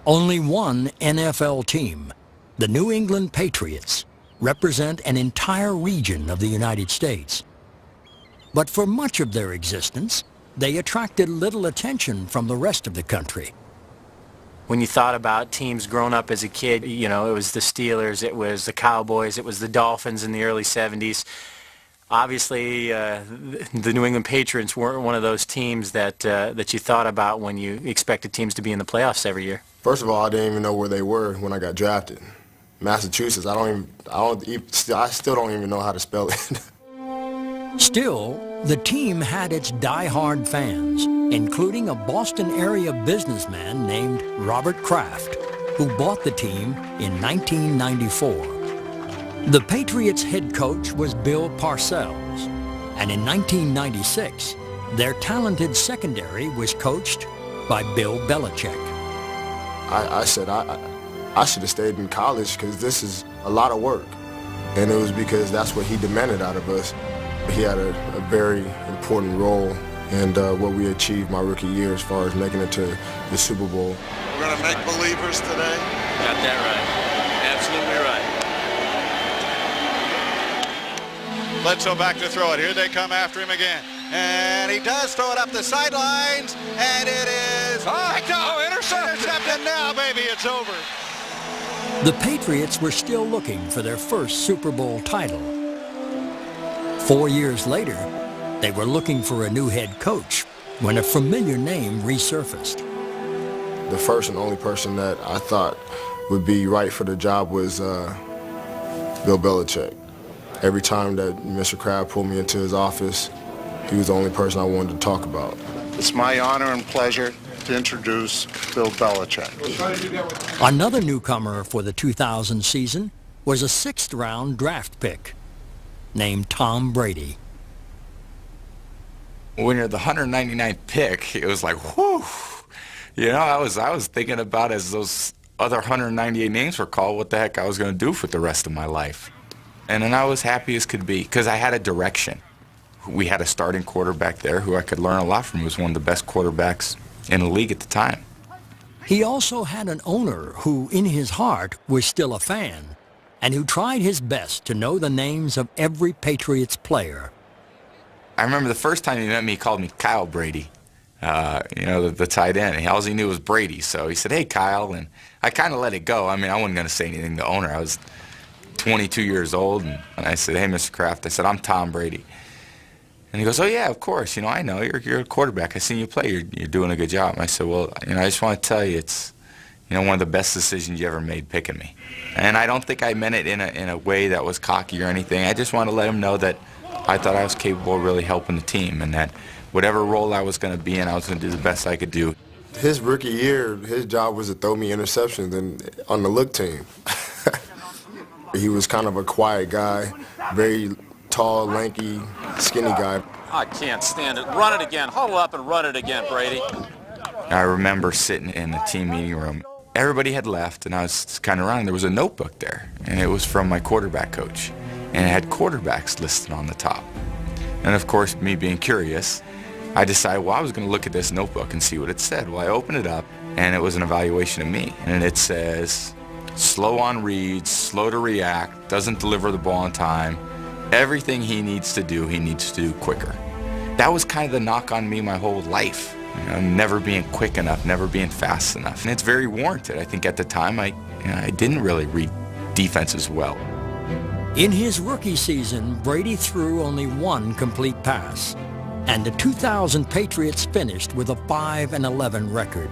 Only one NFL team, the New England Patriots, represent an entire region of the United States. But for much of their existence, they attracted little attention from the rest of the country. When you thought about teams growing up as a kid, you know, it was the Steelers, it was the Cowboys, it was the Dolphins in the early 70s. Obviously, the New England Patriots weren't one of those teams that you thought about when you expected teams to be in the playoffs every year. First of all, I didn't even know where they were when I got drafted. Massachusetts, I still don't even know how to spell it. Still, the team had its die-hard fans, including a Boston area businessman named Robert Kraft, who bought the team in 1994. The Patriots head coach was Bill Parcells, and in 1996, their talented secondary was coached by Bill Belichick. I said I should have stayed in college because this is a lot of work, and it was because that's what he demanded out of us. He had a very important role in what we achieved my rookie year as far as making it to the Super Bowl. We're going to make believers today. Got that right. Absolutely right. Bledsoe back to throw it. Here they come after him again. And he does throw it up the sidelines. And it is... Oh, intercepted now, baby. It's over. The Patriots were still looking for their first Super Bowl title. 4 years later, they were looking for a new head coach when a familiar name resurfaced. The first and only person that I thought would be right for the job was Bill Belichick. Every time that Mr. Kraft pulled me into his office, he was the only person I wanted to talk about. It's my honor and pleasure to introduce Bill Belichick. Another newcomer for the 2000 season was a sixth-round draft pick named Tom Brady. When you're the 199th pick, it was like, whew. You know, I was thinking about, as those other 198 names were called, what the heck I was going to do for the rest of my life. And then I was happy as could be because I had a direction. We had a starting quarterback there who I could learn a lot from. He was one of the best quarterbacks in the league at the time. He also had an owner who, in his heart, was still a fan, and who tried his best to know the names of every Patriots player. I remember the first time he met me, he called me Kyle Brady, you know, the tight end. All he knew was Brady, so he said, "Hey, Kyle," and I kind of let it go. I mean, I wasn't going to say anything to the owner. I was 22 years old, and I said, "Hey, Mr. Kraft," I said, "I'm Tom Brady." And he goes, "Oh, yeah, of course. You know, I know. You're a quarterback. I seen you play. You're doing a good job." And I said, "Well, you know, I just want to tell you it's, you know, one of the best decisions you ever made picking me." And I don't think I meant it in a way that was cocky or anything. I just wanted to let him know that I thought I was capable of really helping the team, and that whatever role I was going to be in, I was going to do the best I could do. His rookie year, his job was to throw me interceptions on the look team. He was kind of a quiet guy, very tall, lanky, skinny guy. I can't stand it. Run it again. Huddle up and run it again, Brady. I remember sitting in the team meeting room. Everybody had left, and I was kind of around. There was a notebook there, and it was from my quarterback coach. And it had quarterbacks listed on the top. And of course, me being curious, I decided, well, I was going to look at this notebook and see what it said. Well, I opened it up, and it was an evaluation of me. And it says, slow on reads, slow to react, doesn't deliver the ball on time. Everything he needs to do quicker. That was kind of the knock on me my whole life. You know, never being quick enough, never being fast enough. And it's very warranted. I think at the time, I didn't really read defenses well. In his rookie season, Brady threw only one complete pass, and the 2000 Patriots finished with a 5-11 record.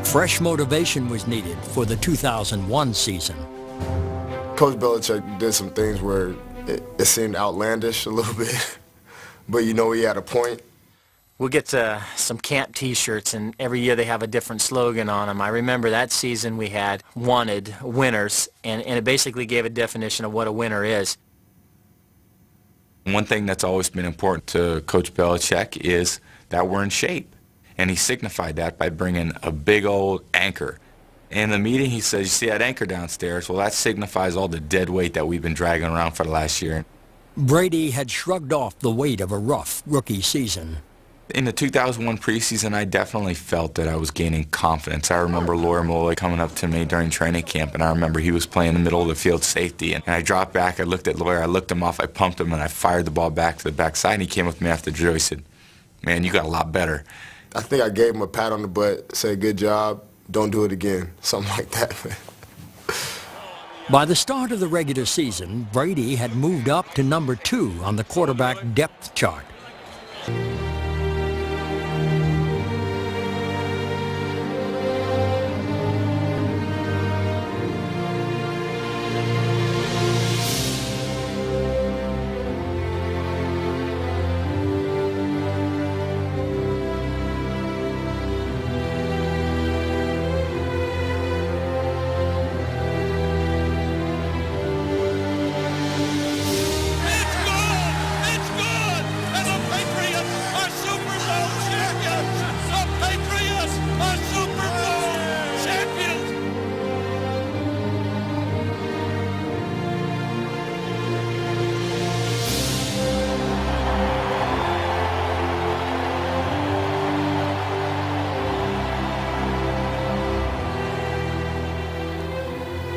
Fresh motivation was needed for the 2001 season. Coach Belichick did some things where it seemed outlandish a little bit, but you know he had a point. We'll get some camp T-shirts, and every year they have a different slogan on them. I remember that season we had wanted winners, and it basically gave a definition of what a winner is. One thing that's always been important to Coach Belichick is that we're in shape, and he signified that by bringing a big old anchor. In the meeting he says, "You see that anchor downstairs? Well, that signifies all the dead weight that we've been dragging around for the last year." Brady had shrugged off the weight of a rough rookie season. In the 2001 preseason, I definitely felt that I was gaining confidence. I remember Lawyer Mully coming up to me during training camp, and I remember he was playing in the middle of the field safety, and I dropped back, I looked at Lawyer, I looked him off, I pumped him, and I fired the ball back to the backside, and he came up to me after the drill. He said, "Man, you got a lot better." I think I gave him a pat on the butt, said, "Good job, don't do it again," something like that. By the start of the regular season, Brady had moved up to number 2 on the quarterback depth chart.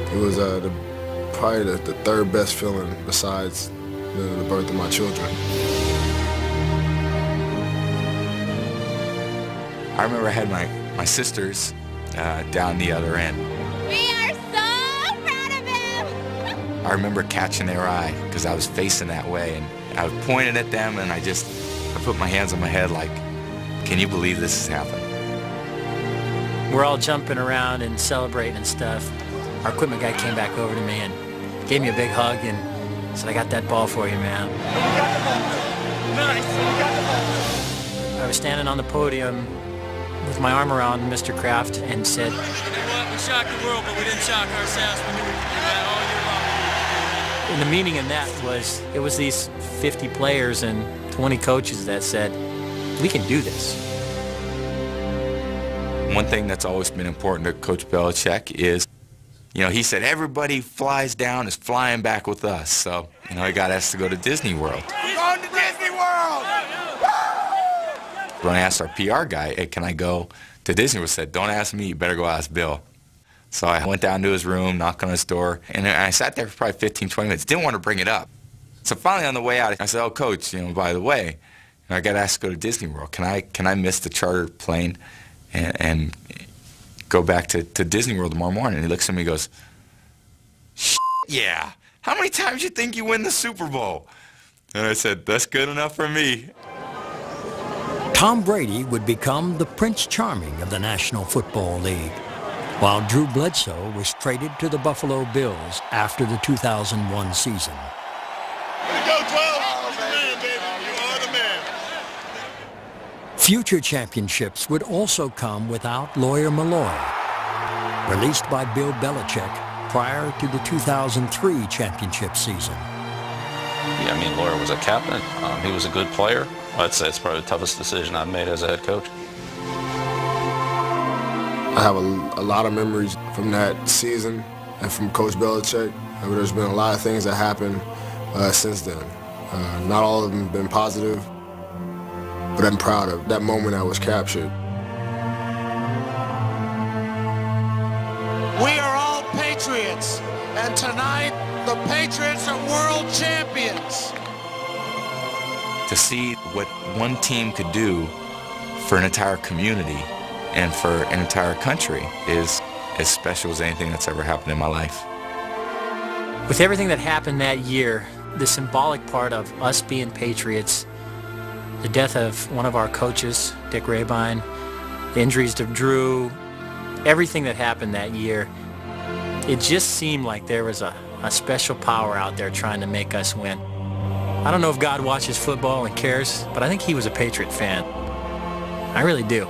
It was probably the third best feeling besides the birth of my children. I remember I had my sisters down the other end. We are so proud of him! I remember catching their eye because I was facing that way, and I was pointing at them, and I put my hands on my head like, can you believe this is happening? We're all jumping around and celebrating and stuff. Our equipment guy came back over to me and gave me a big hug and said, "I got that ball for you, man." Nice. I was standing on the podium with my arm around Mr. Kraft and said, "You know what? We shocked the world, but we didn't shock ourselves. We knew we could do that all year long." and the meaning in that was, it was these 50 players and 20 coaches that said, "We can do this." One thing that's always been important to Coach Belichick is, he said everybody flies down is flying back with us. So, he got asked to go to Disney World. We're going to Disney World! When I asked our PR guy, "Hey, can I go to Disney World?" He said, "Don't ask me, you better go ask Bill." So I went down to his room, knocked on his door, and I sat there for probably 15, 20 minutes. Didn't want to bring it up. So finally on the way out, I said, "Oh, Coach, by the way, I got asked to go to Disney World. Can I miss the charter plane and go back to Disney World tomorrow morning?" And he looks at me and goes, "Yeah. How many times you think you win the Super Bowl?" And I said, "That's good enough for me." Tom Brady would become the Prince Charming of the National Football League, while Drew Bledsoe was traded to the Buffalo Bills after the 2001 season. Go 12! Man, baby, you are the man. Future championships would also come without Lawyer Mully, released by Bill Belichick prior to the 2003 championship season. Yeah, Lawyer was a captain. He was a good player. I'd say it's probably the toughest decision I've made as a head coach. I have a lot of memories from that season and from Coach Belichick. There's been a lot of things that happened since then. Not all of them have been positive, but I'm proud of that moment I was captured. We are all Patriots, and tonight the Patriots are world champions. To see what one team could do for an entire community and for an entire country is as special as anything that's ever happened in my life. With everything that happened that year, the symbolic part of us being Patriots, the death of one of our coaches, Dick Rabine, the injuries to Drew, everything that happened that year, it just seemed like there was a special power out there trying to make us win. I don't know if God watches football and cares, but I think he was a Patriot fan. I really do.